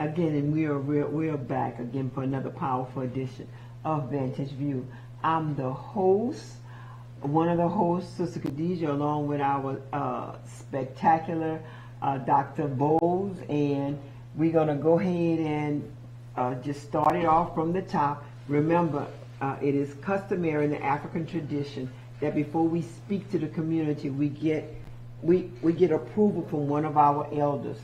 again, and we are back again for another powerful edition of Vantage View. I'm the host, one of the hosts, Sister Khadijah, along with our spectacular Dr. Bowles, and we're going to go ahead and just start it off from the top. Remember, it is customary in the African tradition that before we speak to the community, we get approval from one of our elders.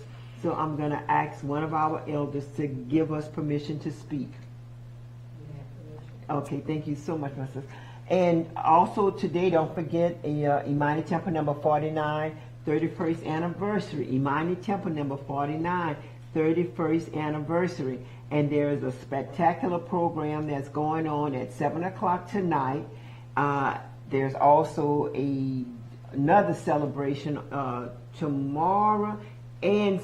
So I'm going to ask one of our elders to give us permission to speak. Okay, thank you so much, my sister. And also today, don't forget Imani Temple number 49, 31st anniversary. Imani Temple number 49, 31st anniversary. And there is a spectacular program that's going on at 7 o'clock tonight. There's also another celebration tomorrow and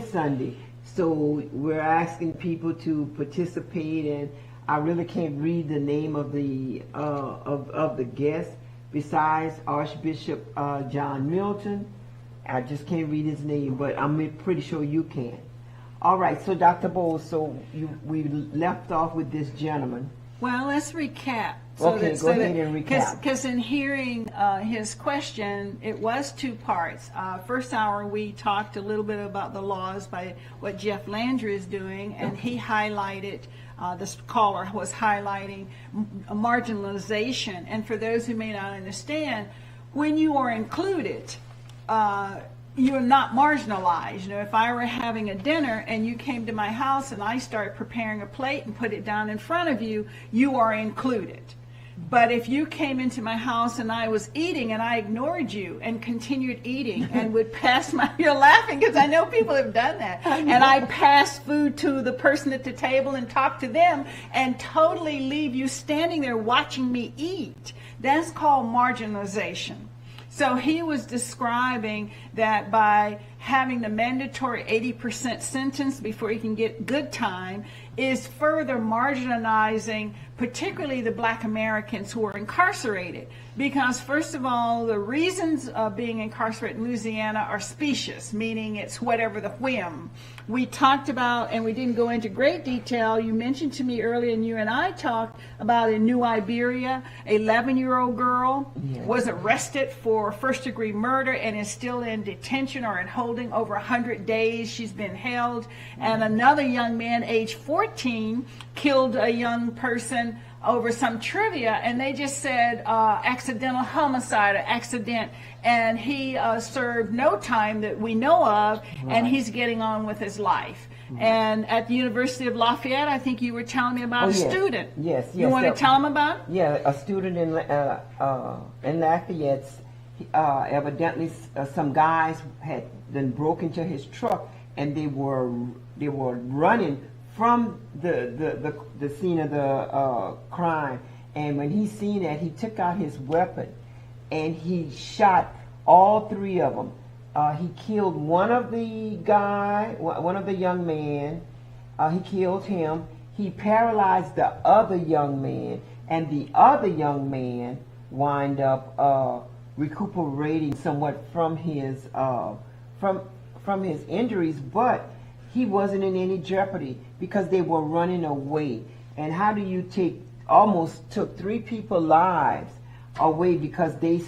Sunday. So we're asking people to participate, and I really can't read the name of the guest besides Archbishop John Milton. I just can't read his name, but I'm pretty sure you can. All right, so Dr. Bowles, so we left off with this gentleman. Well, let's recap. Go ahead and recap. Because in hearing his question, it was two parts. First hour, we talked a little bit about the laws by what Jeff Landry is doing, and he highlighted, this caller was highlighting marginalization. And for those who may not understand, when you are included, you're not marginalized. You know, if I were having a dinner and you came to my house and I started preparing a plate and put it down in front of you, you are included. But if you came into my house and I was eating and I ignored you and continued eating and would pass my, you're laughing because I know people have done that, and I pass food to the person at the table and talk to them and totally leave you standing there watching me eat, that's called marginalization. So he was describing that by having the mandatory 80% sentence before he can get good time is further marginalizing particularly the Black Americans who are incarcerated. Because first of all, the reasons of being incarcerated in Louisiana are specious, meaning it's whatever the whim. We talked about, and we didn't go into great detail, you mentioned to me earlier, and you and I talked about in New Iberia, an 11-year-old girl was arrested for first-degree murder and is still in detention or in holding over 100 days. She's been held. And another young man, age 14, killed a young person over some trivia, and they just said accidental homicide or accident, and he served no time that we know of, and he's getting on with his life. And at the University of Lafayette, I think you were telling me about a student. Yes. You want to tell him about it? Yeah, a student in Lafayette, evidently some guys had then broke into his truck, and they were running from the scene of the crime. And when he seen that, he took out his weapon and he shot all three of them. He killed one of the young men. He killed him. He paralyzed the other young man, and the other young man wind up recuperating somewhat from his from his injuries, but he wasn't in any jeopardy because they were running away. And how do you almost took three people's lives away because they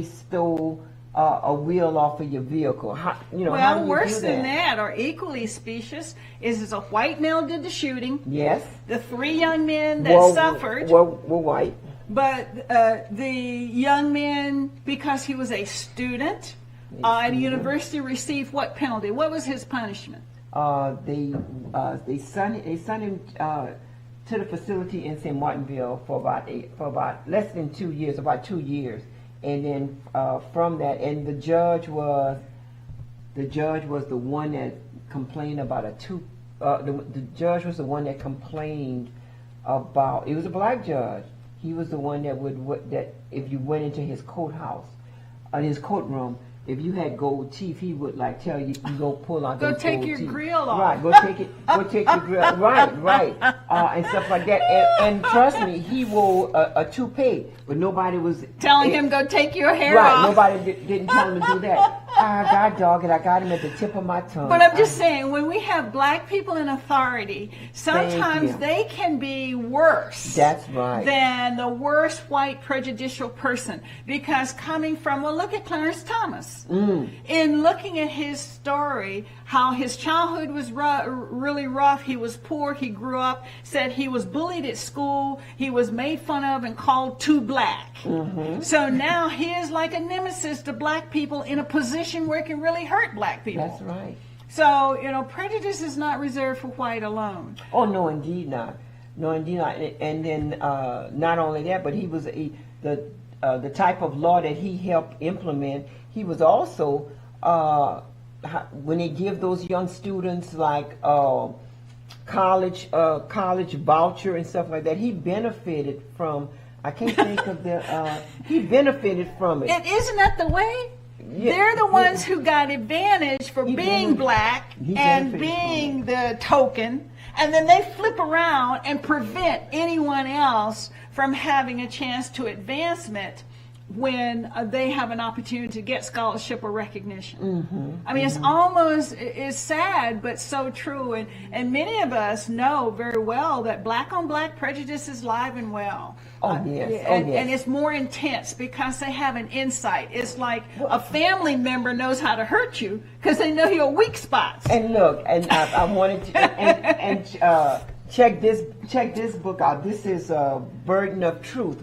stole a wheel off of your vehicle? How do you worse do than that, or equally specious, is a white male did the shooting. Yes. The three young men that suffered were white. But the young man, because he was a student at a university, received what penalty? What was his punishment? They sent him to the facility in St. Martinville for about less than 2 years, about 2 years, and then from that, and the judge was the one that complained about the judge was the one that complained about, it was a black judge. He was the one that that if you went into his courthouse, his courtroom, if you had gold teeth, he would like tell you, you go pull out Go those take gold your teeth. grill off. Right, go take your grill. Right, and stuff like that. And trust me, he wore a toupee, but nobody was Telling him go take your hair right. off. Nobody didn't tell him to do that. God dog it, I got him at the tip of my tongue. But I'm just saying, when we have black people in authority, sometimes you. they can be worse. That's right. Than the worst white prejudicial person. Because coming from, well, look at Clarence Thomas. In looking at his story, how his childhood was really rough. He was poor. He grew up, said he was bullied at school. He was made fun of and called too black. So now he is like a nemesis to black people in a position where it can really hurt black people. That's right. So, prejudice is not reserved for white alone. Oh, no, indeed not. No, indeed not. And then not only that, but he was the type of law that he helped implement. He was also when they give those young students like college voucher and stuff like that, he benefited from. I can't think of the. He benefited from it. Isn't that the way? Yeah, they're the ones who got advantage for being black and being the token, and then they flip around and prevent anyone else from having a chance to advancement when they have an opportunity to get scholarship or recognition. I mean, it's sad, but so true. And many of us know very well that black on black prejudice is live and well. And it's more intense because they have an insight. It's like a family member knows how to hurt you because they know your weak spots. And look, and I wanted to, check this book out. This is Burden of Truth.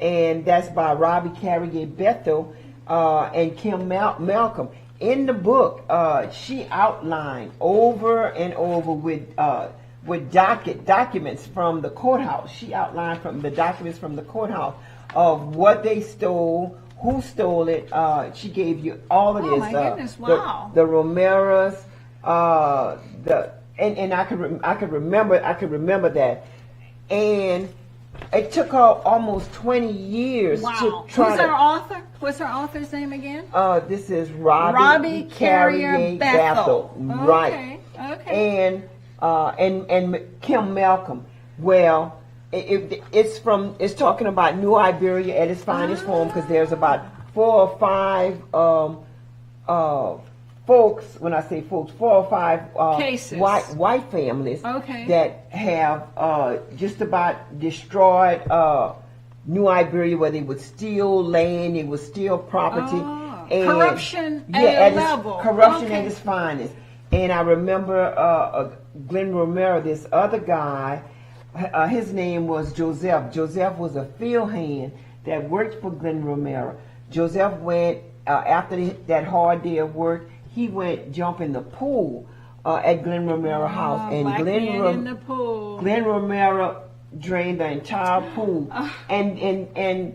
And that's by Robbie Carrier Bethel and Kim Malcolm. In the book, she outlined over and over with documents from the courthouse. She outlined from the documents from the courthouse of what they stole, who stole it. She gave you all of this. Oh my goodness! Wow. The Romeras, and I could remember that, and it took her almost 20 years to try Who's our author? What's our author's name again? This is Robbie Carrier Bethel. Right. Okay. And Kim Malcolm. Well, it's talking about New Iberia at its finest form, because there's about 4 or 5 folks. When I say folks, 4 or 5 cases. white families that have just about destroyed New Iberia, where they would steal land, they would steal property, and corruption at a level. Corruption at its finest. And I remember Glenn Romero, this other guy. His name was Joseph. Joseph was a field hand that worked for Glenn Romero. Joseph went after that hard day of work. He went jump in the pool at Glenn Romero house, and Glenn Romero drained the entire pool, and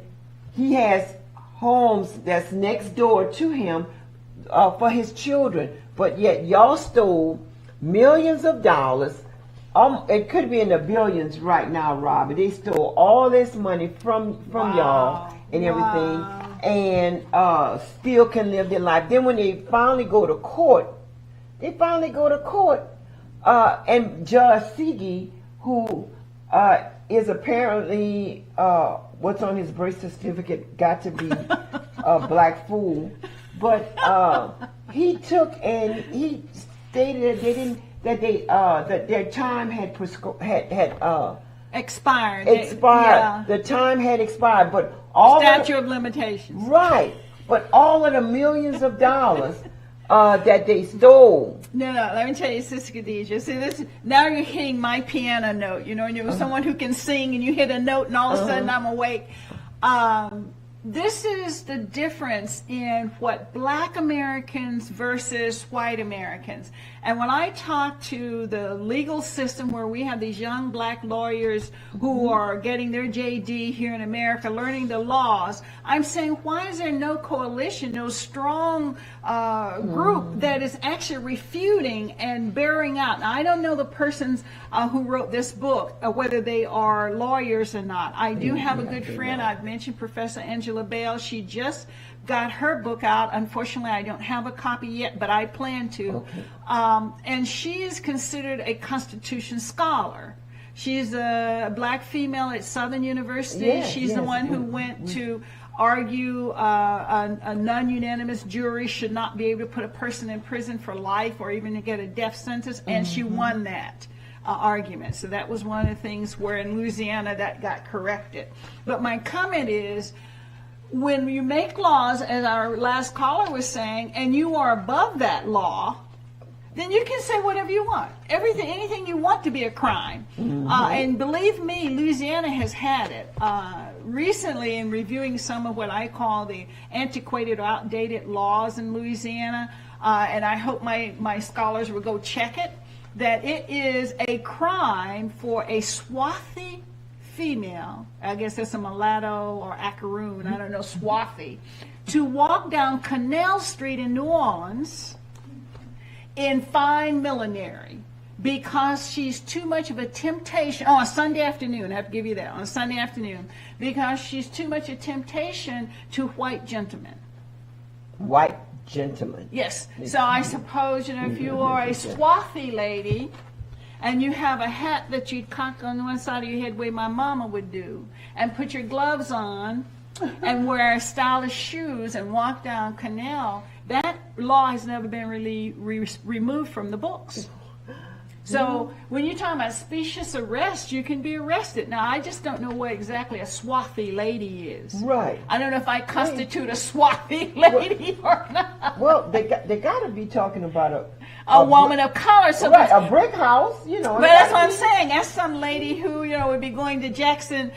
he has homes that's next door to him for his children, but yet y'all stole millions of dollars. It could be in the billions right now, Robert. They stole all this money from y'all and everything, and still can live their life. Then when they finally go to court, and Judge Sigi, who is apparently what's on his birth certificate got to be a black fool, but he took and he stated that their time had expired. The time had expired, but all statute of limitations. Right, but all of the millions of dollars that they stole. No, let me tell you, Sister Khadijah. See, this now you're hitting my piano note. And you're someone who can sing, and you hit a note, and all of a sudden I'm awake. This is the difference in what black Americans versus white Americans. And when I talk to the legal system where we have these young black lawyers who are getting their JD here in America, learning the laws, I'm saying, why is there no coalition, no strong group that is actually refuting and bearing out? Now, I don't know the persons who wrote this book, whether they are lawyers or not. I do have a good friend. I've mentioned Professor Angela Bell. She just got her book out. Unfortunately, I don't have a copy yet, but I plan to. Okay. And she is considered a Constitution scholar. She's a black female at Southern University. Yes, She's the yes. one who went to argue a non-unanimous jury should not be able to put a person in prison for life or even to get a death sentence, and she won that argument. So that was one of the things where in Louisiana that got corrected. But my comment is, when you make laws, as our last caller was saying, and you are above that law, then you can say whatever you want. Anything you want to be a crime. And believe me, Louisiana has had it. Recently, in reviewing some of what I call the antiquated or outdated laws in Louisiana, and I hope my scholars will go check it, that it is a crime for a swarthy female, I guess that's a mulatto or Acaroon, I don't know, swarthy, to walk down Canal Street in New Orleans in fine millinery because she's too much of a temptation. On a Sunday afternoon, I have to give you that, on a Sunday afternoon, because she's too much a temptation to white gentlemen. White gentlemen. Yes. So I suppose, if you are a swarthy lady and you have a hat that you'd cock on one side of your head the way my mama would do, and put your gloves on and wear stylish shoes and walk down Canal, that law has never been really removed from the books. So when you're talking about specious arrest, you can be arrested. Now, I just don't know what exactly a swarthy lady is. Right. I don't know if I constitute a swarthy lady or not. Well, they got to be talking about a woman of color. So right, a brick house, But that's what I'm saying. That's some lady who, would be going to Jackson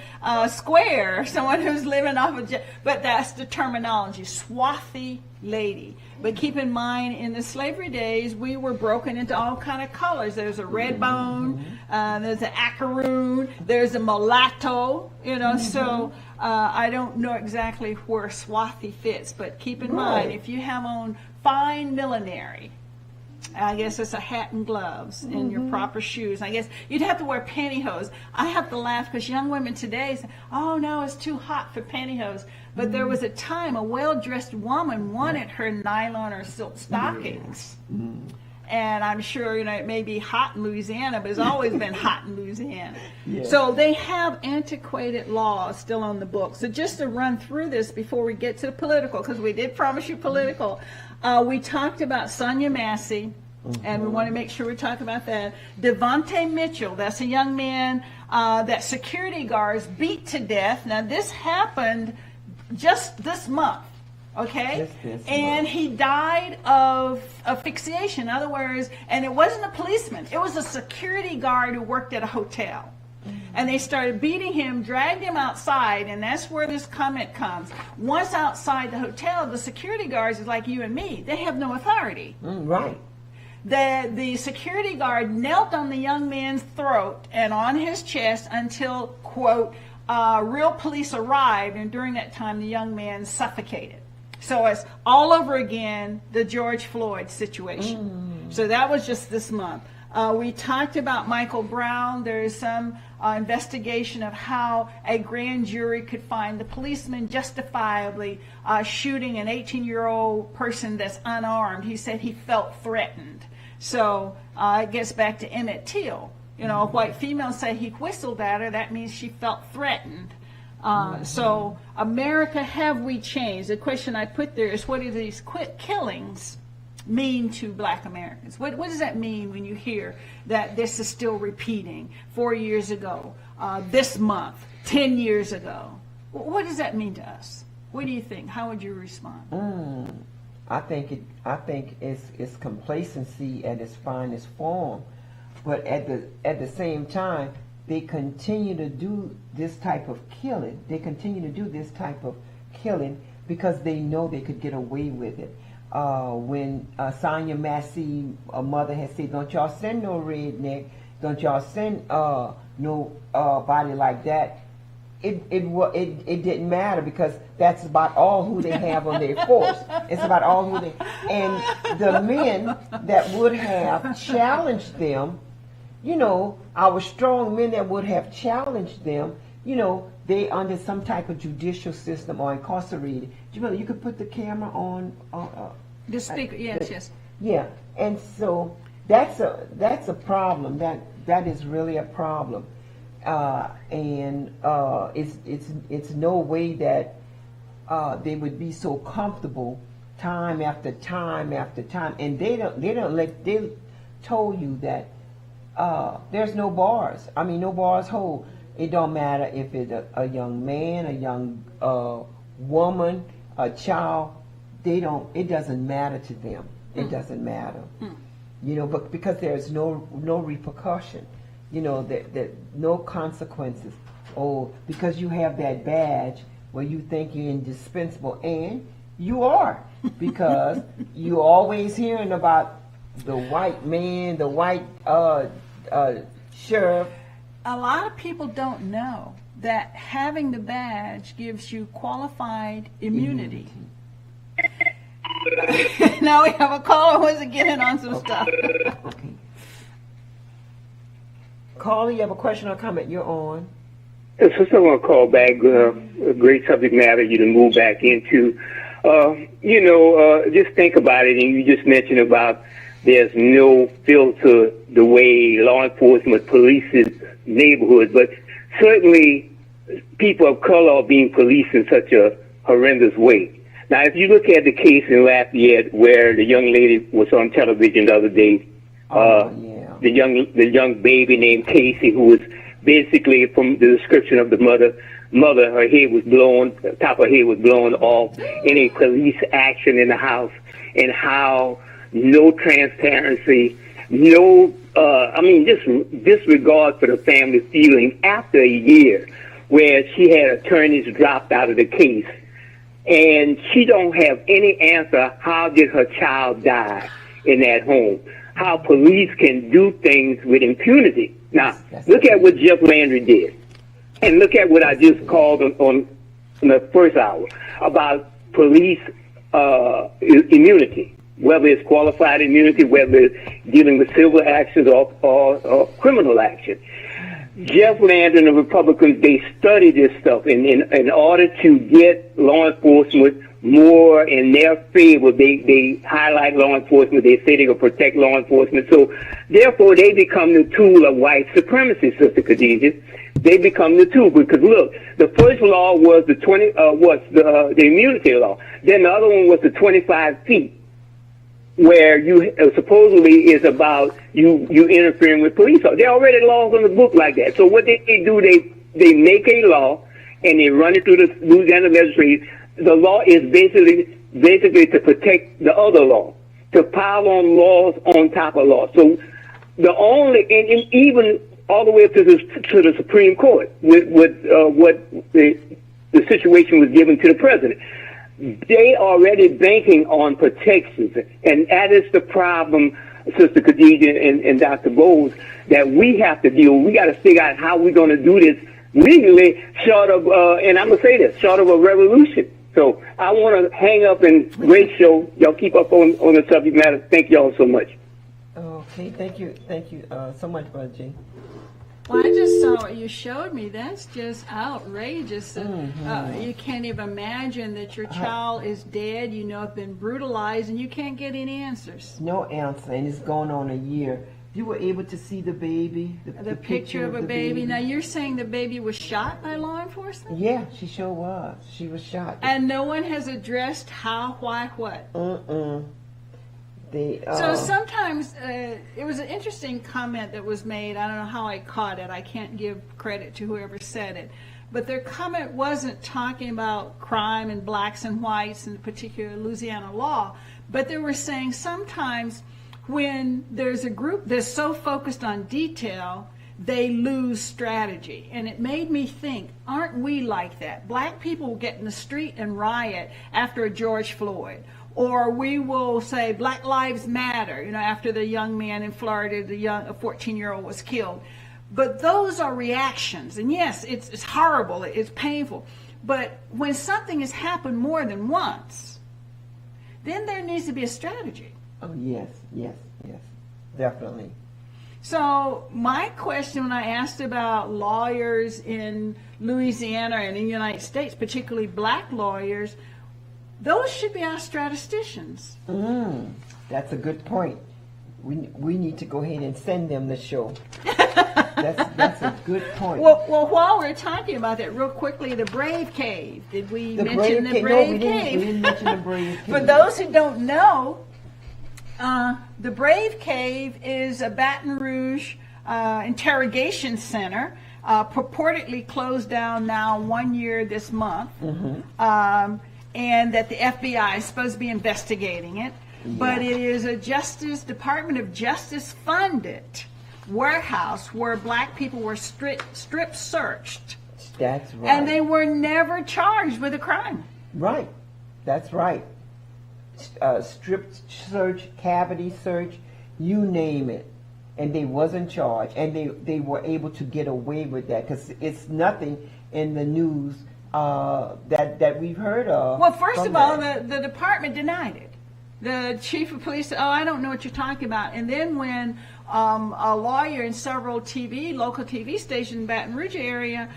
Square, someone who's living off of, but that's the terminology, swarthy lady. But keep in mind, in the slavery days, we were broken into all kind of colors. There's a red bone, there's an Acaroon, there's a mulatto, so I don't know exactly where swarthy fits, but keep in mind, if you have on fine millinery, I guess it's a hat and gloves and your proper shoes. I guess you'd have to wear pantyhose. I have to laugh because young women today say, oh no, it's too hot for pantyhose. But there was a time a well-dressed woman wanted her nylon or silk stockings. And I'm sure, it may be hot in Louisiana, but it's always been hot in Louisiana. Yeah. So they have antiquated laws still on the books. So just to run through this before we get to the political, because we did promise you political, we talked about Sonia Massey, and we want to make sure we talk about that. Devontae Mitchell, that's a young man that security guards beat to death. Now, this happened just this month. Okay, and he died of asphyxiation. In other words, and it wasn't a policeman, it was a security guard who worked at a hotel. And they started beating him, dragged him outside, and that's where this comment comes. Once outside the hotel, the security guards is like you and me. They have no authority. Right. The security guard knelt on the young man's throat and on his chest until, quote, real police arrived, and during that time the young man suffocated. So it's all over again, the George Floyd situation. So that was just this month. We talked about Michael Brown. There's some investigation of how a grand jury could find the policeman justifiably shooting an 18-year-old person that's unarmed. He said he felt threatened. So it gets back to Emmett Till. A white female say he whistled at her. That means she felt threatened. So America, have we changed? The question I put there is, what do these killings mean to black Americans? What does that mean when you hear that this is still repeating 4 years ago, this month, 10 years ago? What does that mean to us? What do you think? How would you respond? I think it's complacency at its finest form, but at the same time, they continue to do this type of killing. They continue to do this type of killing because they know they could get away with it. When Sonia Massey, a mother, had said, "Don't y'all send no redneck, don't y'all send nobody like that," it didn't matter because that's about all who they have on their force. It's about all who they, and the men that would have challenged them, our strong men that would have challenged them, they under some type of judicial system or incarcerated. Jamila, you could put the camera on. The speaker, yes. Yeah, and so that's a problem. That is really a problem, and it's no way that they would be so comfortable time after time after time, and they told you that there's no bars. I mean, no bars hold. It don't matter if it's a young man, a young woman, a child. It doesn't matter to them. It doesn't matter. But because there's no repercussion, that no consequences. Oh, because you have that badge where you think you're indispensable, and you are, because you're always hearing about the white man, the white sheriff. A lot of people don't know that having the badge gives you qualified immunity. Now we have a caller who wants to get in on some stuff. Okay. Caller, you have a question or comment? You're on. So someone call back. A great subject matter you to move back into. Just think about it, and you just mentioned about there's no filter the way law enforcement polices neighborhoods, but certainly people of color are being policed in such a horrendous way. Now, if you look at the case in Lafayette where the young lady was on television the other day, the young baby named Casey, who was basically, from the description of the mother, her head was blown, top of her head was blown off in a police action in the house, and how no transparency, just disregard for the family feeling after a year where she had attorneys dropped out of the case. And she don't have any answer. How did her child die in that home? How police can do things with impunity. Now, look at what Jeff Landry did. And look at what I just called on the first hour about police immunity, whether it's qualified immunity, whether it's dealing with civil actions or criminal action. Jeff Landry and the Republicans, they study this stuff in order to get law enforcement more in their favor. They highlight law enforcement. They say they're going to protect law enforcement. So therefore, they become the tool of white supremacy, Sister Khadijah. They become the tool because look, the first law was the immunity law. Then the other one was the 25 feet, where you supposedly is about you interfering with police. There are already laws on the book like that. So what they do, they make a law and they run it through the Louisiana legislature. The law is basically to protect the other law, to pile on laws on top of laws. So the only and even all the way up to the Supreme Court with what the situation was given to the president. They are already banking on protections, and that is the problem, Sister Khadijah and Dr. Bowles, that we have to deal with. We got to figure out how we're going to do this legally, short of, and I'm going to say this, short of a revolution. So I want to hang up and great show. Y'all keep up on the subject matter. Thank y'all so much. Okay, thank you so much, Brother G. Well, I just saw what you showed me. That's just outrageous. You can't even imagine that your child is dead, have been brutalized, and you can't get any answers. No answer, and it's going on a year. You were able to see the baby, the picture of a baby. Now, you're saying the baby was shot by law enforcement? Yeah, she sure was. She was shot. And no one has addressed how, why, what? So sometimes it was an interesting comment that was made. I don't know how I caught it. I can't give credit to whoever said it. But their comment wasn't talking about crime and blacks and whites in particular Louisiana law, but they were saying sometimes when there's a group that's so focused on detail, they lose strategy. And it made me think, aren't we like that? Black people will get in the street and riot after a George Floyd. Or we will say Black Lives Matter, after the young man in Florida, a 14-year-old was killed. But those are reactions. And yes, it's horrible, it's painful. But when something has happened more than once, then there needs to be a strategy. Oh, yes, definitely. So my question when I asked about lawyers in Louisiana and in the United States, particularly black lawyers, those should be our statisticians. That's a good point. We need to go ahead and send them the show. That's a good point. Well, while we're talking about that, real quickly, the Brave Cave. Did we mention the Brave Cave? We didn't mention the Brave Cave. For those who don't know, the Brave Cave is a Baton Rouge interrogation center, purportedly closed down now 1 year this month, and that the FBI is supposed to be investigating it. Yeah. But it is a Department of Justice funded warehouse where black people were strip searched. That's right. And they were never charged with a crime. Right. That's right. Strip search, cavity search, you name it. And they wasn't charged. And they were able to get away with that because it's nothing in the news that we've heard of. Well, first of all, the department denied it. The chief of police said, "Oh, I don't know what you're talking about." And then when a lawyer in several local TV stations in Baton Rouge area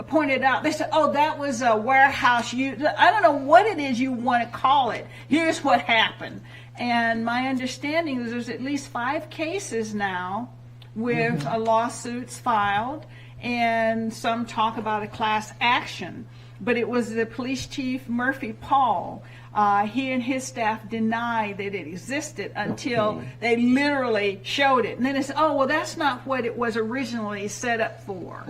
pointed out, they said, "Oh, that was a warehouse. I don't know what it is you want to call it. Here's what happened." And my understanding is there's at least 5 cases now with lawsuits filed, and some talk about a class action. But it was the police chief, Murphy Paul. He and his staff denied that it existed until they literally showed it. And then they said, "Oh, well, that's not what it was originally set up for."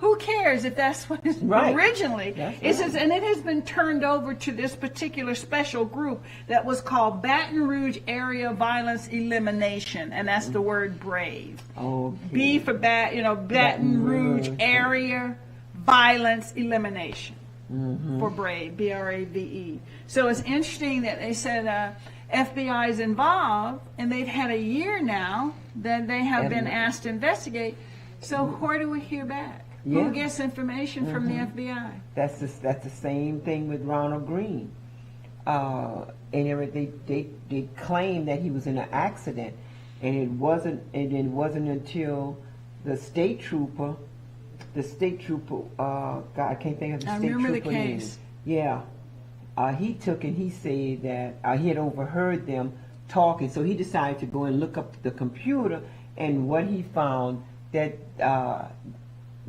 Who cares if that's what it's originally? It says, and it has been turned over to this particular special group that was called Baton Rouge Area Violence Elimination, and that's the word BRAVE. B for Baton Rouge Area Violence Elimination. For BRAVE, BRAVE. So it's interesting that they said FBI is involved, and they've had a year now that they have been asked to investigate. So where do we hear back? Yeah. Who gets information from the FBI? That's the same thing with Ronald Green. And they claim that he was in an accident, and it wasn't until the state trooper. God, I can't think of the state trooper name. I remember the case. Yeah. He took and he said that he had overheard them talking, so he decided to go and look up the computer, and what he found that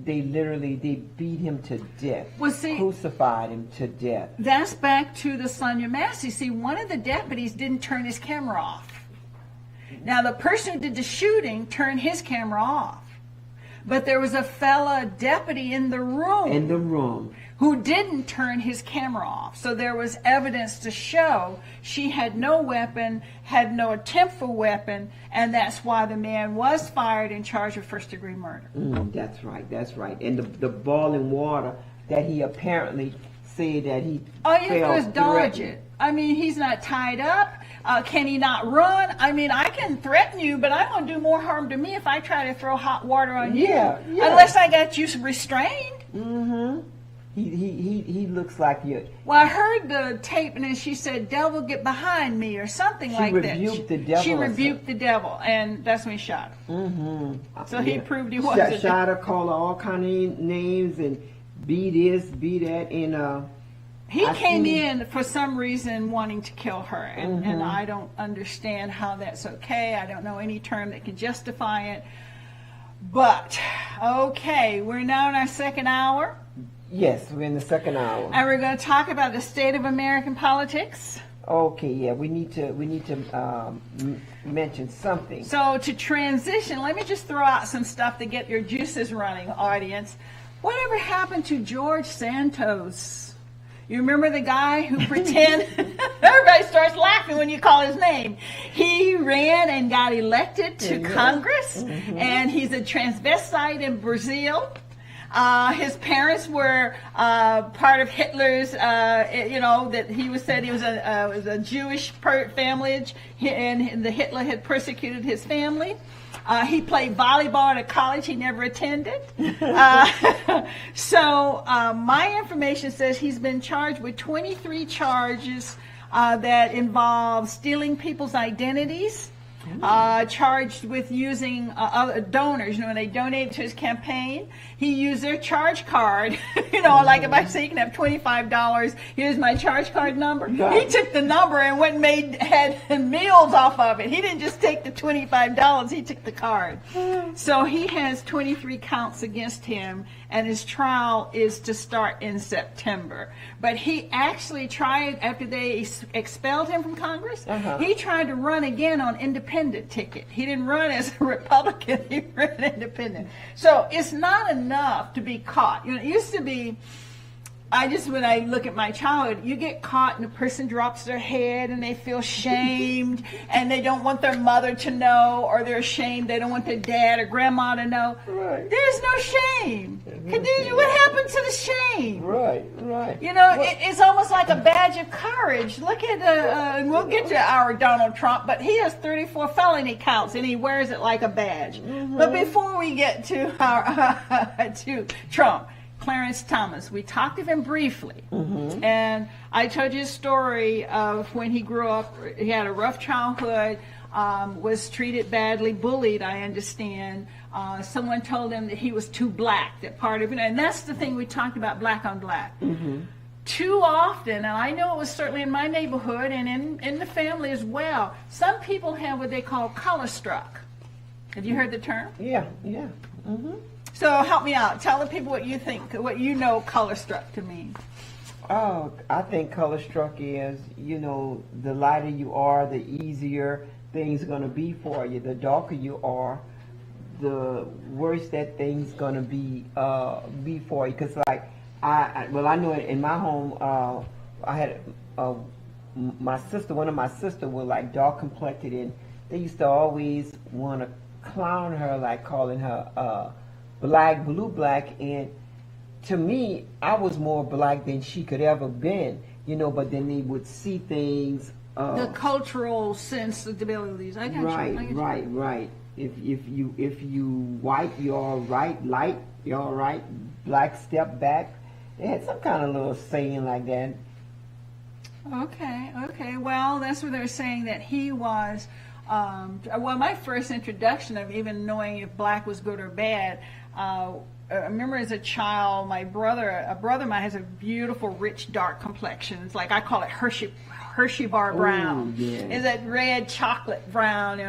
they beat him to death. Well, see, crucified him to death. That's back to the Sonia Massey. See, one of the deputies didn't turn his camera off. Now, the person who did the shooting turned his camera off. But there was a fella deputy in the room who didn't turn his camera off. So there was evidence to show she had no weapon, had no attempt for weapon, and that's why the man was fired and charged with first-degree murder. That's right. And the boiling water that he apparently said that he all you have to do is dodge it. I mean, he's not tied up. Can he not run? I mean, I can threaten you, but I'm going to do more harm to me if I try to throw hot water on you. Unless I got you restrained. He looks like you. Well, I heard the tape, and then she said, "Devil, get behind me," or something like that. She rebuked the devil, and that's when he shot her. So he proved he wasn't. Shot her, called her all kind of names, and be this, be that, and he came in for some reason wanting to kill her, and I don't understand how that's okay. I don't know any term that can justify it. But, okay, we're now in our second hour. Yes, we're in the second hour. And we're going to talk about the state of American politics. Okay, yeah, we need to mention something. So to transition, let me just throw out some stuff to get your juices running, audience. Whatever happened to George Santos? You remember the guy who everybody starts laughing when you call his name. He ran and got elected to Congress, and he's a transvestite in Brazil. His parents were part of Hitler's, that he said he was a Jewish family, and the Hitler had persecuted his family. He played volleyball at a college he never attended. So my information says he's been charged with 23 charges that involve stealing people's identities, charged with using other donors. When they donated to his campaign, he used their charge card. Like if I say you can have $25, here's my charge card number. Right. He took the number and went and had meals off of it. He didn't just take the $25, he took the card. So he has 23 counts against him, and his trial is to start in September. But he actually tried, after they expelled him from Congress, he tried to run again on independent ticket. He didn't run as a Republican, he ran independent. So it's not enough to be caught. It used to be, when I look at my childhood, you get caught and the person drops their head and they feel shamed and they don't want their mother to know, or they're ashamed, they don't want their dad or grandma to know. Right. There's no shame. Khadijah, what happened to the shame? Right. It's almost like a badge of courage. Look at, and we'll get to our Donald Trump, but he has 34 felony counts and he wears it like a badge. But before we get to to Trump, Clarence Thomas, we talked of him briefly, and I told you a story of when he grew up. He had a rough childhood, was treated badly, bullied, I understand. Someone told him that he was too black, that part of it, and that's the thing we talked about, black on black. Too often, and I know it was certainly in my neighborhood and in the family as well, some people have what they call color struck. Have you heard the term? Yeah. So help me out. Tell the people what you think, what you know color struck to mean. Oh, I think color struck is, the lighter you are, the easier things are going to be for you. The darker you are, the worse that thing's going to be for you. Because I know in my home, I had my sister, one of my sisters was like dark complected, and they used to always want to clown her, like calling her black, blue black, and to me, I was more black than she could ever been, but then they would see things. The cultural sensibilities. I got you. Right. If you white, you're all right. Light, you're all right. Black, step back. They had some kind of little saying like that. Okay. Well, that's what they're saying, that he was. My first introduction of even knowing if black was good or bad, I remember as a child, a brother of mine has a beautiful, rich, dark complexion. It's like, I call it Hershey bar brown. Ooh, yeah. It's that red chocolate brown,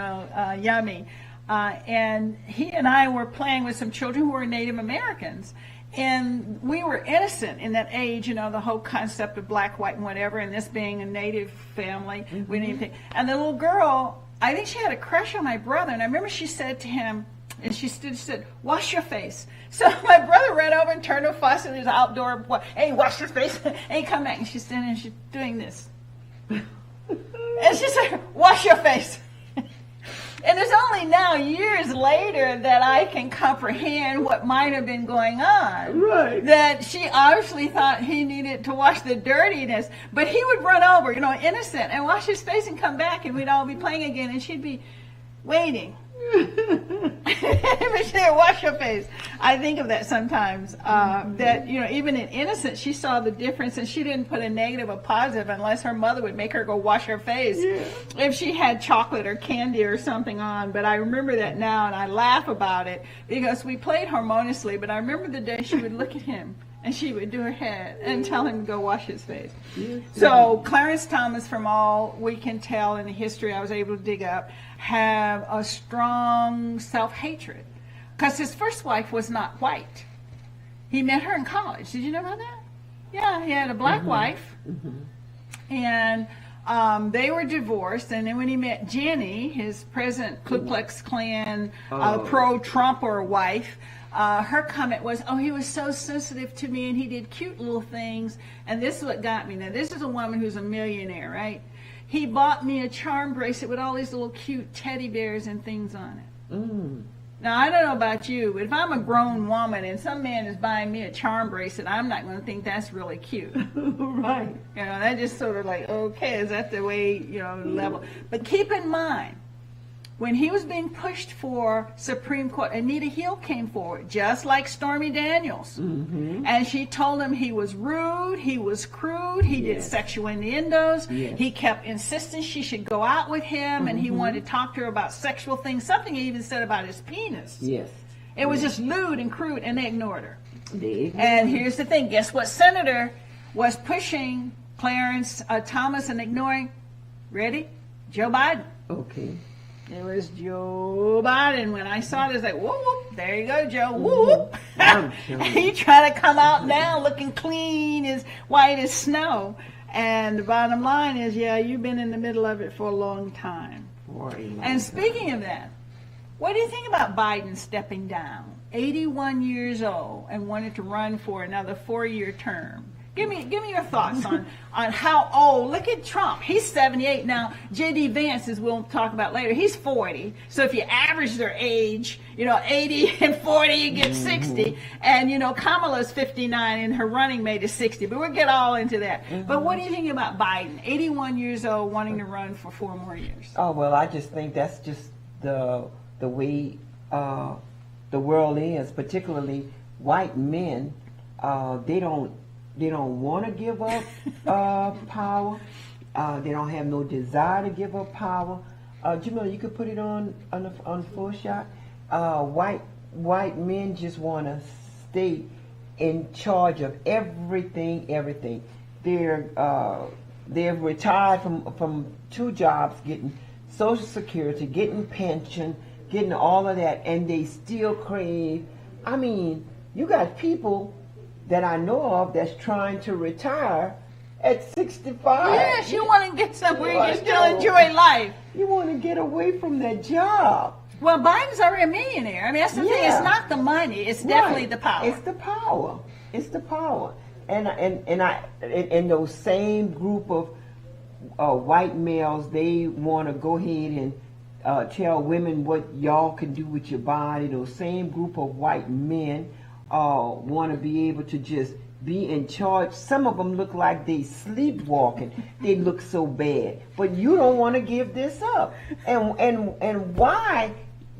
yummy. And he and I were playing with some children who were Native Americans. And we were innocent in that age, the whole concept of black, white, and whatever, and this being a Native family. We didn't think. And the little girl, I think she had a crush on my brother, and I remember she said to him, and she said, "Wash your face." So my brother ran over and turned the faucet in his outdoor, "Hey, wash your face." And he come back, and she's standing and she's doing this. And she said, "Wash your face." And it's only now, years later, that I can comprehend what might have been going on. Right. That she obviously thought he needed to wash the dirtiness, but he would run over, innocent, and wash his face and come back, and we'd all be playing again, and she'd be waiting. But she said, "Wash your face." I think of that sometimes, that, even in innocence, she saw the difference, and she didn't put a negative or positive unless her mother would make her go wash her face if she had chocolate or candy or something on. But I remember that now, and I laugh about it because we played harmoniously, but I remember the day she would look at him and she would do her head and tell him to go wash his face. So Clarence Thomas, from all we can tell in the history I was able to dig up, have a strong self-hatred because his first wife was not white. He met her in college. Did you know about that? Yeah, he had a black wife, and they were divorced. And then when he met Jenny, his present Ku Klux Klan pro-Trumper wife, her comment was, "Oh, he was so sensitive to me, and he did cute little things." And this is what got me. Now, this is a woman who's a millionaire, right? He bought me a charm bracelet with all these little cute teddy bears and things on it. Now, I don't know about you, but if I'm a grown woman and some man is buying me a charm bracelet, I'm not going to think that's really cute. Right. That just sort of like, okay, is that the way, level? But keep in mind, when he was being pushed for Supreme Court, Anita Hill came forward, just like Stormy Daniels. And she told him he was rude, he was crude, he did sexual innuendos, he kept insisting she should go out with him, and he wanted to talk to her about sexual things, something he even said about his penis. It was just lewd and crude, and they ignored her. And here's the thing, guess what senator was pushing Clarence Thomas and ignoring? Ready? Joe Biden. Okay. It was Joe Biden. When I saw it, I was like, whoop, whoop, there you go, Joe, whoop, whoop. He trying to come out now looking clean, as white as snow. And the bottom line is, yeah, you've been in the middle of it for a long time. And speaking of that, what do you think about Biden stepping down? 81 years old and wanted to run for another 4-year term. Give me your thoughts on how old. Look at Trump. He's 78 now. J.D. Vance, as we'll talk about later, he's 40. So if you average their age, 80 and 40, you get 60. And Kamala's 59 and her running mate is 60. But we'll get all into that. But what do you think about Biden? 81 years old, wanting to run for 4 more years. Oh well, I just think that's just the way the world is, particularly white men. They don't want to give up power. They don't have no desire to give up power. Jamil, you could put it on full shot. White men just want to stay in charge of everything. They're retired from 2 jobs, getting Social Security, getting pension, getting all of that, and they still crave. I mean, you got people that I know of that's trying to retire at 65. Yes, you want to get somewhere you still enjoy life. You want to get away from that job. Well, Biden's already a millionaire. I mean, that's the thing. It's not the money. It's definitely the power. It's the power. It's the power. And those same group of white males, they want to go ahead and tell women what y'all can do with your body. Those same group of white men want to be able to just be in charge. Some of them look like they sleepwalking. They look so bad. But you don't want to give this up. And why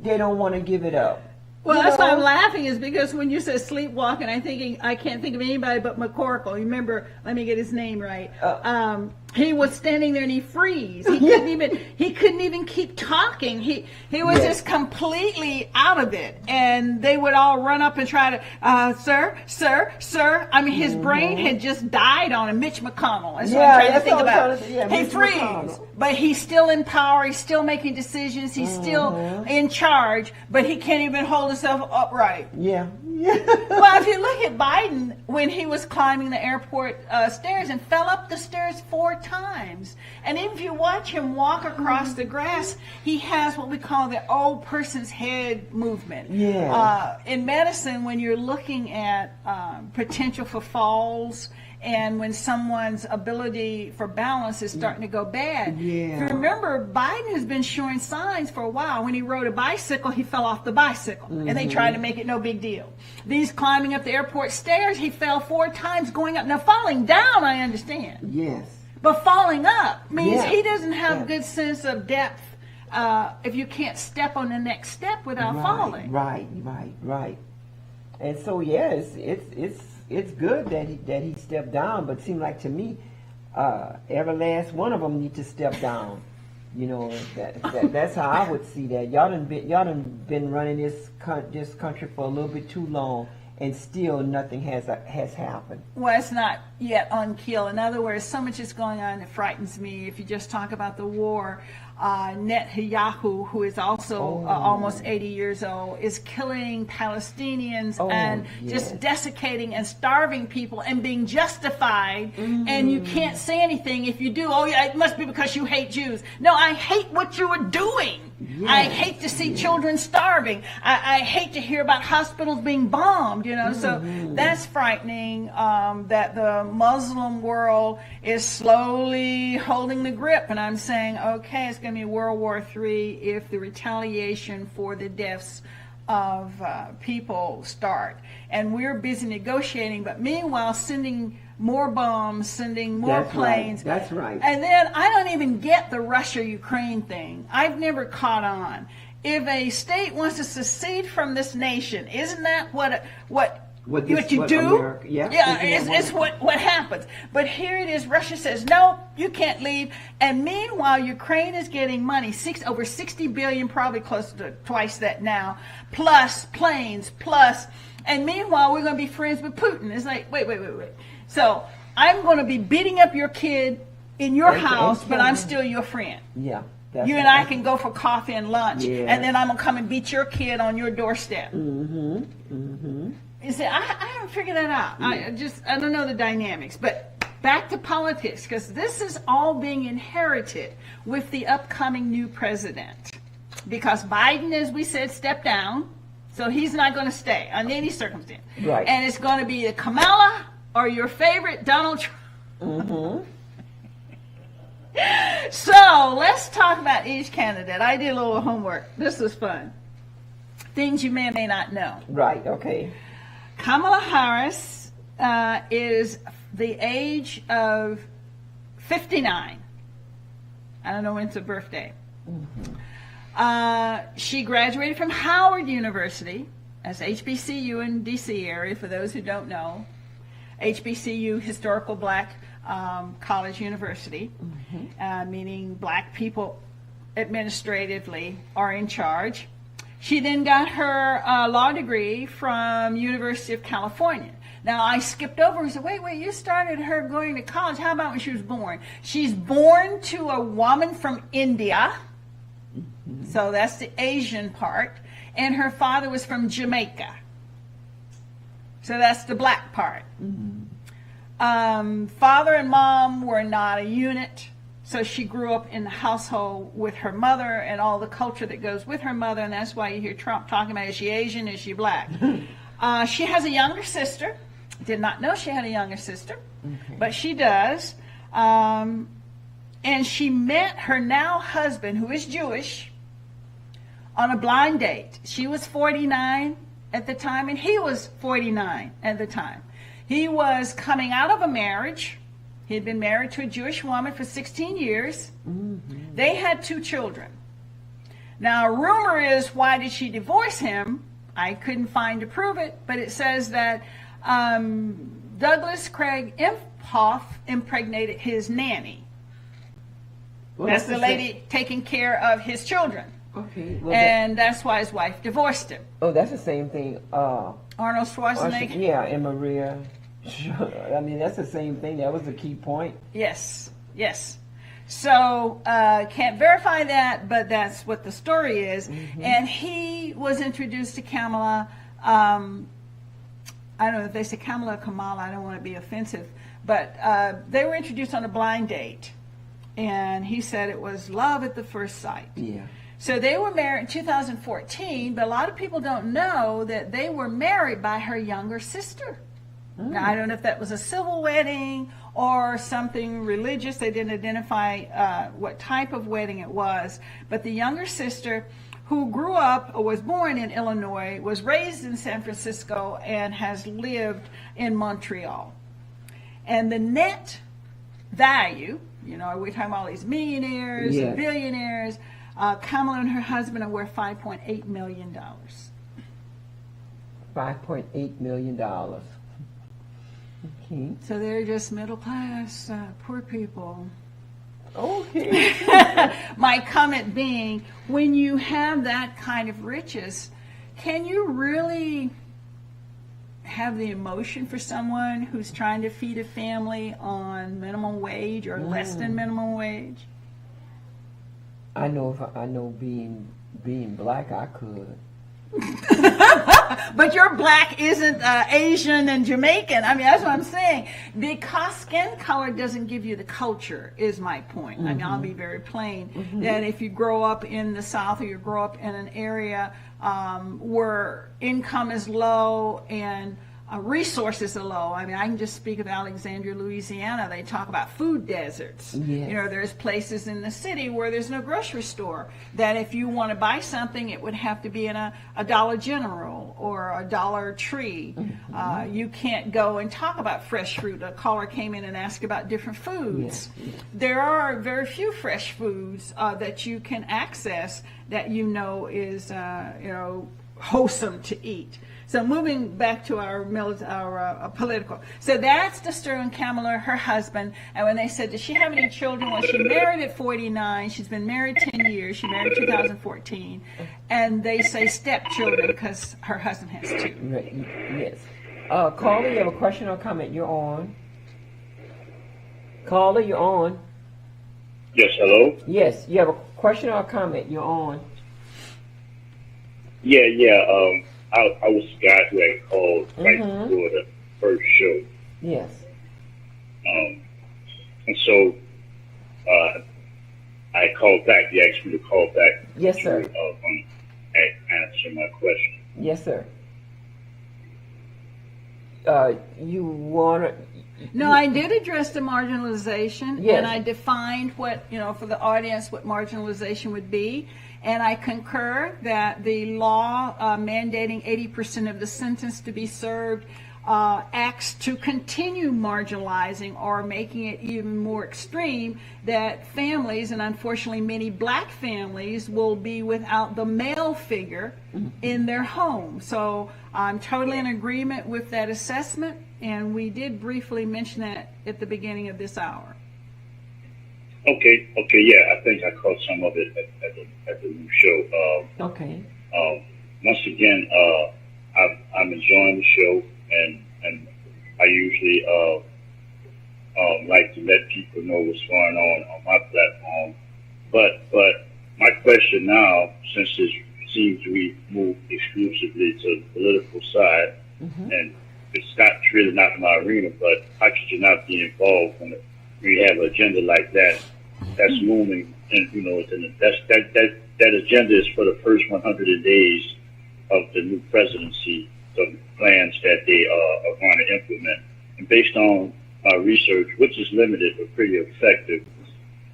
they don't want to give it up? Well, that's why I'm laughing, is because when you said sleepwalking, I can't think of anybody but McCorkle. You remember, let me get his name right. He was standing there and he froze. He couldn't even keep talking. He was just completely out of it. And they would all run up and try to, sir. I mean, his brain had just died on him. Mitch McConnell. That's what I'm trying to think about. He froze. But he's still in power. He's still making decisions. He's still in charge. But he can't even hold himself upright. Yeah. Well, if you look at Biden, when he was climbing the airport stairs and fell up the stairs 4 times. And if you watch him walk across the grass, he has what we call the old person's head movement. In medicine, when you're looking at potential for falls, and when someone's ability for balance is starting to go bad. If you remember, Biden has been showing signs for a while. When he rode a bicycle, he fell off the bicycle, and they tried to make it no big deal. These climbing up the airport stairs, he fell 4 times going up. Now, falling down, I understand. Yes. But falling up means he doesn't have a good sense of depth if you can't step on the next step without falling. Right. And so, it's good that he stepped down, but it seemed like to me, every last one of them need to step down. That's how I would see that. Y'all done been running this country for a little bit too long, and still nothing has happened. Well, it's not yet on kill. In other words, so much is going on that frightens me. If you just talk about the war, Netanyahu, who is also almost 80 years old, is killing Palestinians and just desiccating and starving people and being justified. And you can't say anything. If you do, it must be because you hate Jews. No, I hate what you are doing. Yes. I hate to see children starving. I hate to hear about hospitals being bombed, so that's frightening, that the Muslim world is slowly holding the grip. And I'm saying, okay, it's going to be World War III if the retaliation for the deaths people start, and we're busy negotiating, but meanwhile sending more bombs, sending more planes. Right. That's right. And then I don't even get the Russia-Ukraine thing. I've never caught on. If a state wants to secede from this nation, isn't that what you do? America, yeah, it's what happens. But here it is, Russia says, no, you can't leave. And meanwhile, Ukraine is getting money, over 60 billion, probably close to twice that now, plus planes, and meanwhile, we're going to be friends with Putin. It's like, wait. So I'm going to be beating up your kid in your house, but I'm still your friend. Yeah. You and I can go for coffee and lunch, yeah. and then I'm going to come and beat your kid on your doorstep. You see, I don't figure that out. Yeah. I don't know the dynamics. But back to politics, because this is all being inherited with the upcoming new president. Because Biden, as we said, stepped down, so he's not going to stay under any circumstance. Right. And it's going to be the Kamala or your favorite Donald Trump. So let's talk about each candidate. I did a little homework. This was fun. Things you may or may not know. Right, okay. Kamala Harris is the age of 59. I don't know when it's her birthday. She graduated from Howard University. That's HBCU in D.C. area, for those who don't know. HBCU, Historical Black College University, meaning black people administratively are in charge. She then got her law degree from University of California. Now, I skipped over and said, wait, you started her going to college. How about when she was born? She's born to a woman from India, so that's the Asian part, and her father was from Jamaica. So that's the black part. Father and mom were not a unit, so she grew up in the household with her mother and all the culture that goes with her mother, and that's why you hear Trump talking about, is she Asian, is she black? She has a younger sister. Did not know she had a younger sister, but she does. And she met her now husband, who is Jewish, on a blind date. She was 49 at the time, and he was 49 at the time. He was coming out of a marriage. He had been married to a Jewish woman for 16 years. They had 2 children. Now, rumor is, why did she divorce him? I couldn't find to prove it, but it says that Douglas Craig Imhoff impregnated his nanny. Well, that's the lady taking care of his children. Okay. Well, and that's why his wife divorced him. Oh, that's the same thing. Arnold Schwarzenegger? Yeah, and Maria. I mean, that's the same thing. That was the key point. Yes. So, can't verify that, but that's what the story is. And he was introduced to Kamala. I don't know if they say Kamala or Kamala. I don't want to be offensive. But they were introduced on a blind date. And he said it was love at the first sight. Yeah. So they were married in 2014, but a lot of people don't know that they were married by her younger sister. Now, I don't know if that was a civil wedding or something religious. They didn't identify what type of wedding it was. But the younger sister, who grew up or was born in Illinois, was raised in San Francisco, and has lived in Montreal. And the net value, we're talking about all these millionaires and billionaires, Kamala and her husband are worth $5.8 million. $5.8 million. Okay. So they're just middle class, poor people. Okay. My comment being, when you have that kind of riches, can you really have the emotion for someone who's trying to feed a family on minimum wage or less than minimum wage? I know being black, I could. But your black isn't Asian and Jamaican. I mean, that's what I'm saying. Because skin color doesn't give you the culture, is my point. I mean, I'll be very plain. That if you grow up in the South, or you grow up in an area where income is low and resources are low. I mean, I can just speak of Alexandria, Louisiana. They talk about food deserts. Yes. You know, there's places in the city where there's no grocery store, that if you want to buy something, it would have to be in a Dollar General or a Dollar Tree. You can't go and talk about fresh fruit. A caller came in and asked about different foods. Yes. There are very few fresh foods that you can access that you know is wholesome to eat. So moving back to our political. So that's the Sterling Kamala, her husband. And when they said, does she have any children? Well, she married at 49. She's been married 10 years. She married in 2014. And they say stepchildren because her husband has two. Right. Yes. Caller, you have a question or comment? You're on. Caller, you're on. Yes, hello? Yes, you have a question or a comment? You're on. Yeah. I was the guy who had called right before the first show. Yes. And so I called back. You asked me to call back. Yes, sir. To answer my question. Yes, sir. You want to... No, I did address the marginalization, Yes. and I defined what, for the audience, what marginalization would be. And I concur that the law mandating 80% of the sentence to be served acts to continue marginalizing or making it even more extreme, that families, and unfortunately many black families, will be without the male figure in their home. So I'm totally in agreement with that assessment, and we did briefly mention that at the beginning of this hour. Okay, yeah, I think I caught some of it at the new show. Okay. Once again, I'm enjoying the show, and I usually like to let people know what's going on my platform. But my question now, since it seems we move exclusively to the political side, and it's really not my arena, but how could you not be involved when we have an agenda like that that's looming, and that agenda is for the first 100 days of the new presidency, the plans that they are going to implement. And based on my research, which is limited but pretty effective,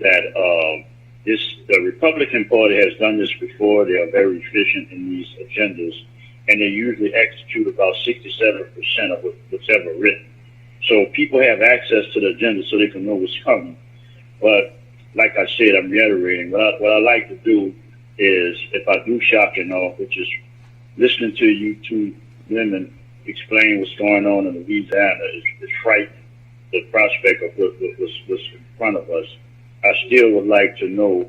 that the Republican Party has done this before. They are very efficient in these agendas, and they usually execute about 67% of what's ever written. So people have access to the agenda so they can know what's coming. But like I said, I'm reiterating, what I like to do is, if I do shocking off, which is listening to you two women explain what's going on in Louisiana is frightening. The prospect of what's in front of us. I still would like to know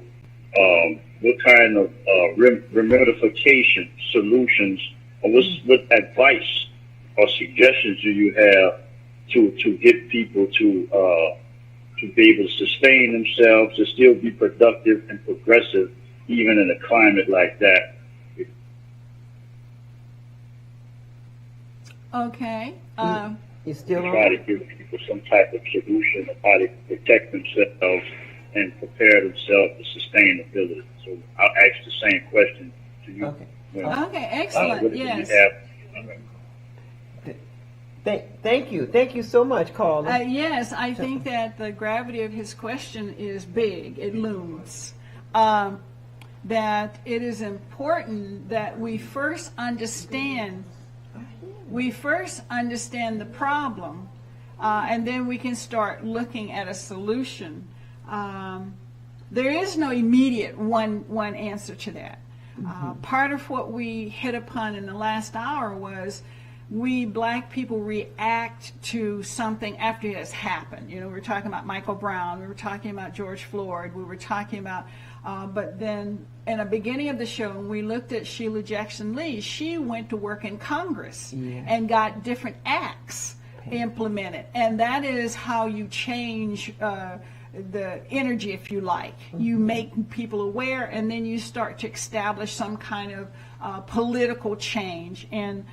what kind of remediation solutions, or what advice or suggestions do you have to get people to be able to sustain themselves, to still be productive and progressive, even in a climate like that. Okay. You still Try on? to give people some type of solution of how to protect themselves and prepare themselves for sustainability. So I'll ask the same question to you. Okay. Okay, excellent. Yes. Thank you. Thank you so much, caller. Yes, I think that the gravity of his question is big. It looms. That it is important that we first understand the problem, and then we can start looking at a solution. There is no immediate one answer to that. Part of what we hit upon in the last hour was we black people react to something after it has happened. We were talking about Michael Brown, we were talking about George Floyd, we were talking about, but then in the beginning of the show, when we looked at Sheila Jackson Lee, she went to work in Congress and got different acts implemented. And that is how you change the energy, if you like. You make people aware, and then you start to establish some kind of political change. And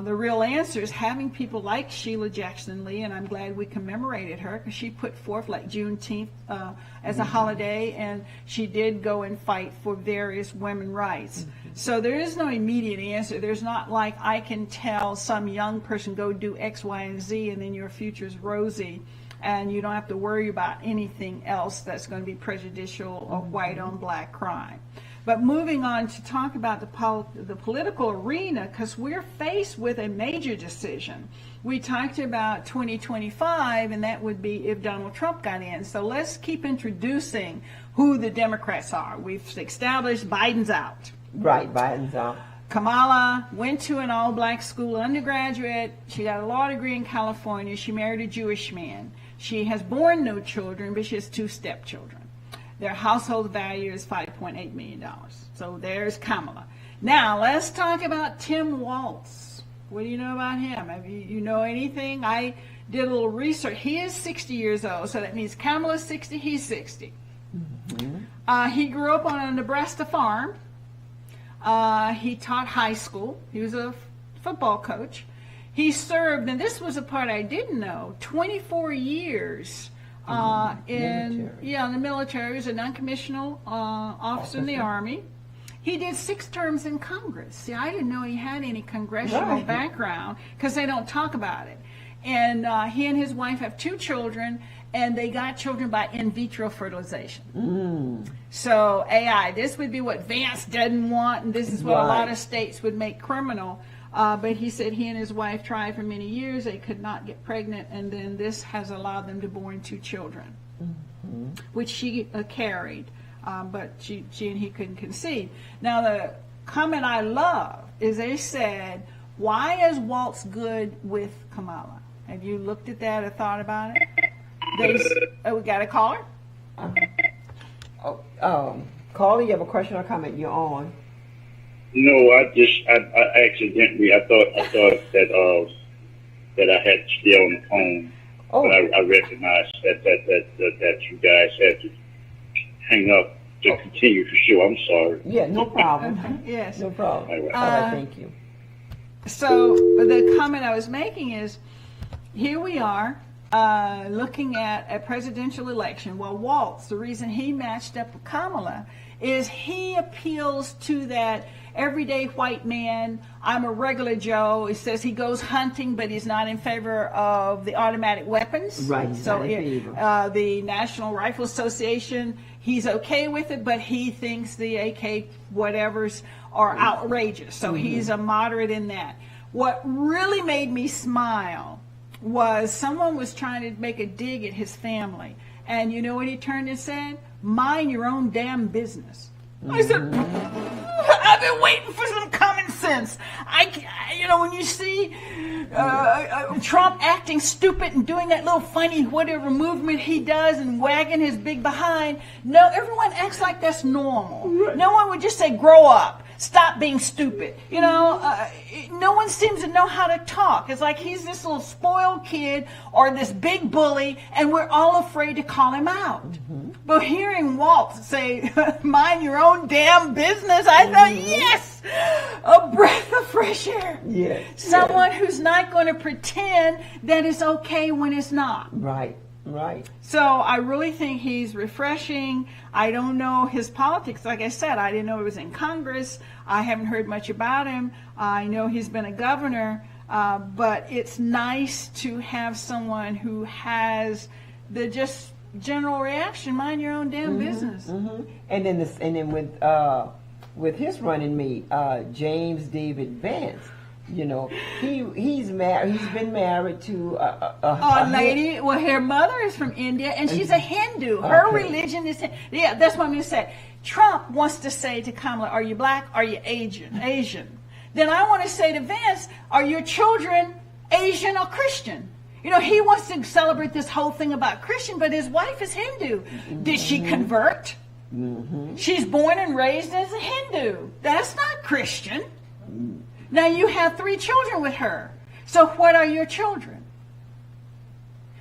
the real answer is having people like Sheila Jackson Lee, and I'm glad we commemorated her because she put forth like Juneteenth as a holiday, and she did go and fight for various women's rights. So there is no immediate answer. There's not like I can tell some young person go do X, Y, and Z, and then your future's rosy, and you don't have to worry about anything else that's going to be prejudicial or white on black crime. But moving on to talk about the political arena, because we're faced with a major decision. We talked about 2025, and that would be if Donald Trump got in. So let's keep introducing who the Democrats are. We've established Biden's out. Right, Biden's out. Kamala went to an all-black school, undergraduate. She got a law degree in California. She married a Jewish man. She has born no children, but she has 2 stepchildren. Their household value is $5.8 million. So there's Kamala. Now, let's talk about Tim Walz. What do you know about him? Have you know anything? I did a little research. He is 60 years old, so that means Kamala's 60, he's 60. He grew up on a Nebraska farm. He taught high school. He was a football coach. He served, and this was a part I didn't know, 24 years in the military. He was a non-commissional officer in the Army. He did 6 terms in Congress. See, I didn't know he had any congressional background because they don't talk about it. And he and his wife have 2 children, and they got children by in vitro fertilization. So AI, this would be what Vance doesn't want, and this is what a lot of states would make criminal. But he said he and his wife tried for many years. They could not get pregnant, and then this has allowed them to born 2 children, which she carried, but she and he couldn't conceive. Now, the comment I love is they said, why is Waltz good with Kamala? Have you looked at that or thought about it? We got a caller? Caller, you have a question or comment? You're on. No, I accidentally, I thought that I had to stay on the phone. Oh. But I recognized that you guys had to hang up to continue the show. I'm sorry. Yeah, no problem. Yes. No problem. All right. All right, thank you. So the comment I was making is, here we are looking at a presidential election. Well, Waltz, the reason he matched up with Kamala is he appeals to that everyday white man. I'm a regular Joe. He says he goes hunting, but he's not in favor of the automatic weapons. Right. So the National Rifle Association, he's okay with it, but he thinks the AK whatevers are outrageous. So he's a moderate in that. What really made me smile was someone was trying to make a dig at his family. And you know what he turned and said? Mind your own damn business. I said, I've been waiting for some common sense. When you see Trump acting stupid and doing that little funny whatever movement he does and wagging his big behind, no, everyone acts like that's normal. No one would just say, grow up. Stop being stupid. No one seems to know how to talk. It's like he's this little spoiled kid or this big bully, and we're all afraid to call him out. But hearing Waltz say, mind your own damn business, I thought, yes, a breath of fresh air. Yes. Someone who's not going to pretend that it's okay when it's not. Right. Right. So I really think he's refreshing. I don't know his politics. Like I said, I didn't know he was in Congress. I haven't heard much about him. I know he's been a governor, but it's nice to have someone who has the just general reaction, mind your own damn business. And then with his running mate, James David Vance. He's married. He's been married to a lady. Well, her mother is from India, and she's a Hindu. Her religion is that's what I'm going to say. Trump wants to say to Kamala, "Are you black? Are you Asian?" Then I want to say to Vance, "Are your children Asian or Christian?" He wants to celebrate this whole thing about Christian, but his wife is Hindu. Did she convert? She's born and raised as a Hindu. That's not Christian. Now you have 3 children with her. So what are your children?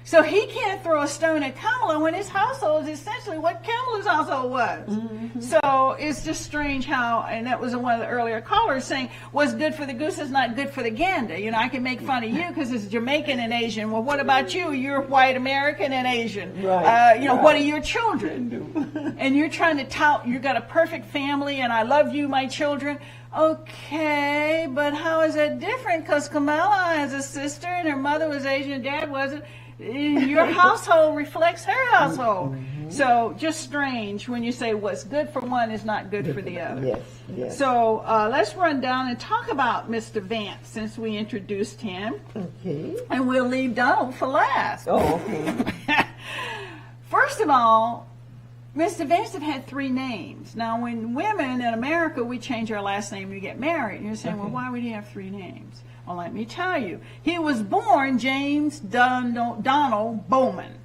So he can't throw a stone at Kamala when his household is essentially what Kamala's household was. Mm-hmm. So it's just strange how, and that was one of the earlier callers saying, what's good for the goose is not good for the gander. You know, I can make fun of you because it's Jamaican and Asian. Well, what about you? You're white American and Asian. Right. What are your children? And you're trying to tout, you got a perfect family and I love you, my children. Okay, but how is that different? Because Kamala has a sister and her mother was Asian and dad wasn't. Your household reflects her household. Mm-hmm. So just strange when you say what's good for one is not good for the other. Yes, yes. So let's run down and talk about Mr. Vance since we introduced him. Okay. And we'll leave Donald for last. Oh, okay. First of all, Mr. Vance had 3 names. Now, when women in America, we change our last name when we get married. And you're saying, well, why would he have 3 names? Well, let me tell you. He was born James Donald Bowman.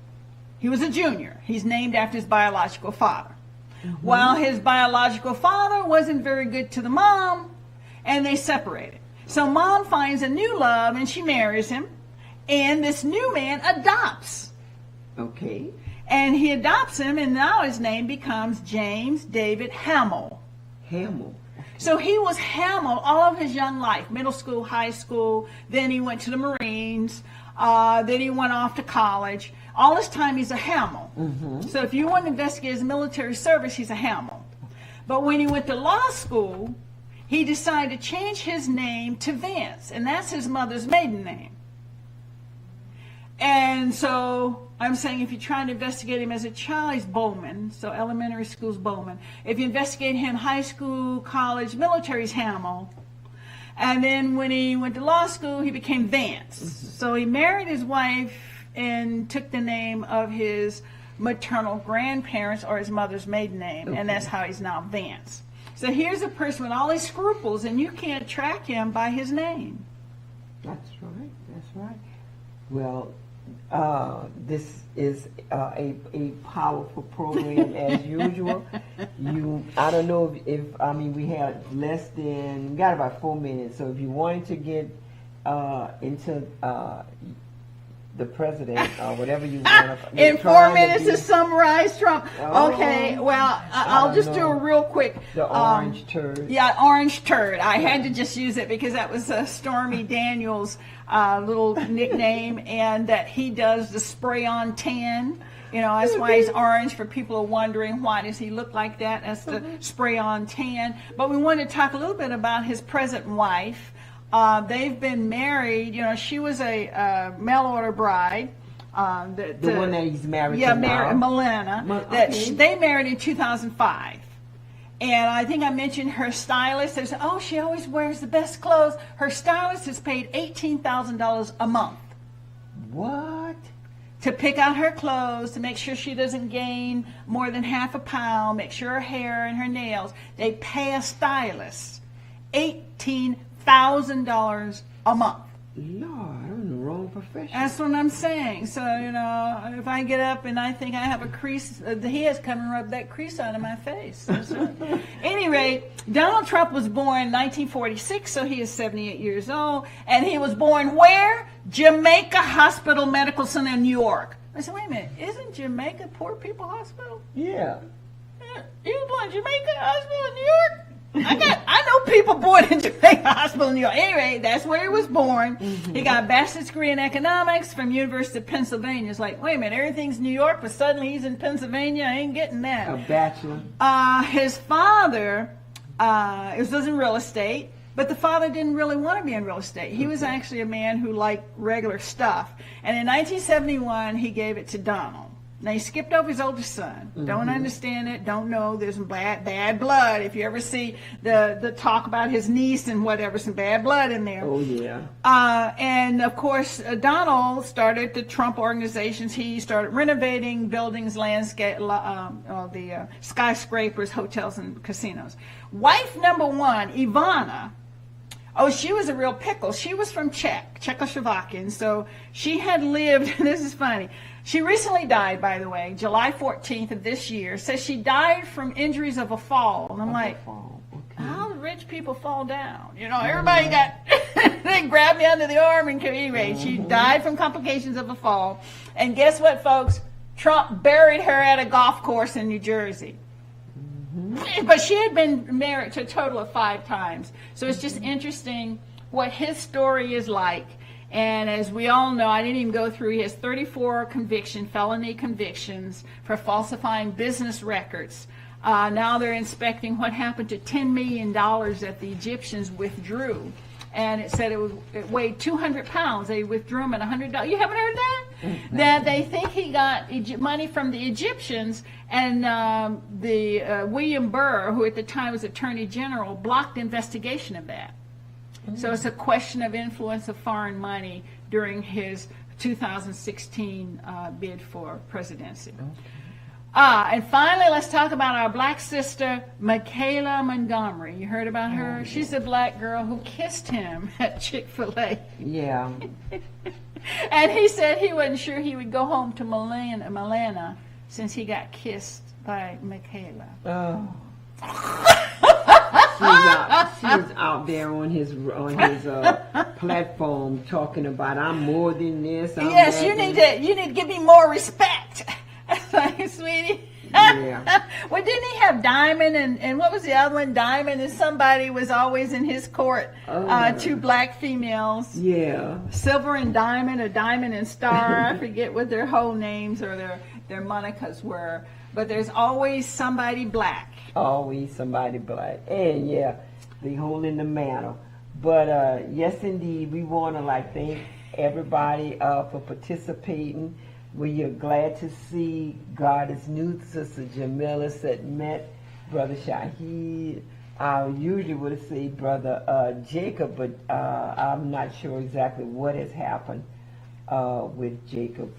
He was a junior. He's named after his biological father. Mm-hmm. Well, his biological father wasn't very good to the mom, and they separated. So mom finds a new love, and she marries him, and this new man adopts. Okay. And he adopts him, and now his name becomes James David Hamill. Hamill. So he was Hamill all of his young life, middle school, high school, then he went to the Marines, then he went off to college. All this time he's a Hamill. Mm-hmm. So if you want to investigate his military service, he's a Hamill. But when he went to law school, he decided to change his name to Vance, and that's his mother's maiden name. And so I'm saying if you try to investigate him as a child, he's Bowman. So elementary school's Bowman. If you investigate him high school, college, military's Hamill. And then when he went to law school, he became Vance. Mm-hmm. So he married his wife and took the name of his maternal grandparents or his mother's maiden name. Okay. And that's how he's now Vance. So here's a person with all these scruples, and you can't track him by his name. That's right. That's right. Well, this is a powerful program as usual. I don't know if we had we got about 4 minutes. So if you wanted to get into the president or whatever you want to in 4 minutes to summarize Trump. Okay, well, I'll just do a real quick. The orange turd. Yeah, orange turd. I had to just use it because that was Stormy Daniels' little nickname, and that he does the spray-on tan. That's why he's orange, for people who are wondering why does he look like that. That's the spray-on tan. But we want to talk a little bit about his present wife. They've been married. She was a mail-order bride. The one that he's married to now. Milena. They married in 2005. And I think I mentioned her stylist. They said, she always wears the best clothes. Her stylist is paid $18,000 a month. What? To pick out her clothes, to make sure she doesn't gain more than half a pound, make sure her hair and her nails. They pay a stylist $18,000 a month. Lord, I'm in the wrong profession. That's what I'm saying. So, if I get up and I think I have a crease, he has come and rubbed that crease out of my face. Anyway, Donald Trump was born in 1946, so he is 78 years old. And he was born where? Jamaica Hospital Medical Center in New York. I said, wait a minute, isn't Jamaica Poor People Hospital? Yeah. You were born in Jamaica Hospital in New York? I know people born in Jamaica Hospital in New York. Anyway, that's where he was born. Mm-hmm. He got a bachelor's degree in economics from University of Pennsylvania. It's like, wait a minute, everything's New York, but suddenly he's in Pennsylvania. I ain't getting that. A bachelor. His father was in real estate, but the father didn't really want to be in real estate. He was actually a man who liked regular stuff. And in 1971, he gave it to Donald. Now, he skipped over his oldest son. Mm-hmm. Don't understand it. Don't know. There's some bad blood. If you ever see the talk about his niece and whatever, some bad blood in there. Oh, yeah. And, of course, Donald started the Trump organizations. He started renovating buildings, landscape, the skyscrapers, hotels, and casinos. Wife number 1, Ivana. She was a real pickle. She was from Czechoslovakia. So she had lived, this is funny, she recently died, by the way, July 14th of this year. Says she died from injuries of a fall. And I'm like, how do rich people fall down? Everybody got, they grabbed me under the arm, and anyway, she died from complications of a fall. And guess what, folks? Trump buried her at a golf course in New Jersey. But she had been married to a total of 5 times. So it's just interesting what his story is like. And as we all know, I didn't even go through, he has 34 felony convictions for falsifying business records. Now they're inspecting what happened to $10 million that the Egyptians withdrew. And it said it weighed 200 pounds. They withdrew him at $100. You haven't heard that? That they think he got money from the Egyptians, and William Burr, who at the time was Attorney General, blocked investigation of that. So it's a question of influence of foreign money during his 2016 bid for presidency. And finally, let's talk about our black sister, Michaela Montgomery. You heard about her? She's a black girl who kissed him at Chick-fil-A. Yeah. And he said he wasn't sure he would go home to Milana since he got kissed by Michaela. Oh. She's out there on his platform talking about I'm more than this. Yes, you need to give me more respect. Like, sweetie. Yeah. Well, didn't he have Diamond and what was the other one? Diamond and somebody was always in his court. 2 black females. Yeah. Silver and Diamond, or Diamond and Star. I forget what their whole names or their monikers were. But there's always somebody black. Always somebody black. And yeah, they holding the mantle. But yes, indeed, we want to thank everybody for participating. We are glad to see God is new. Sister Jamila said met Brother Shahid. I usually would say Brother Jacob, but I'm not sure exactly what has happened with Jacob.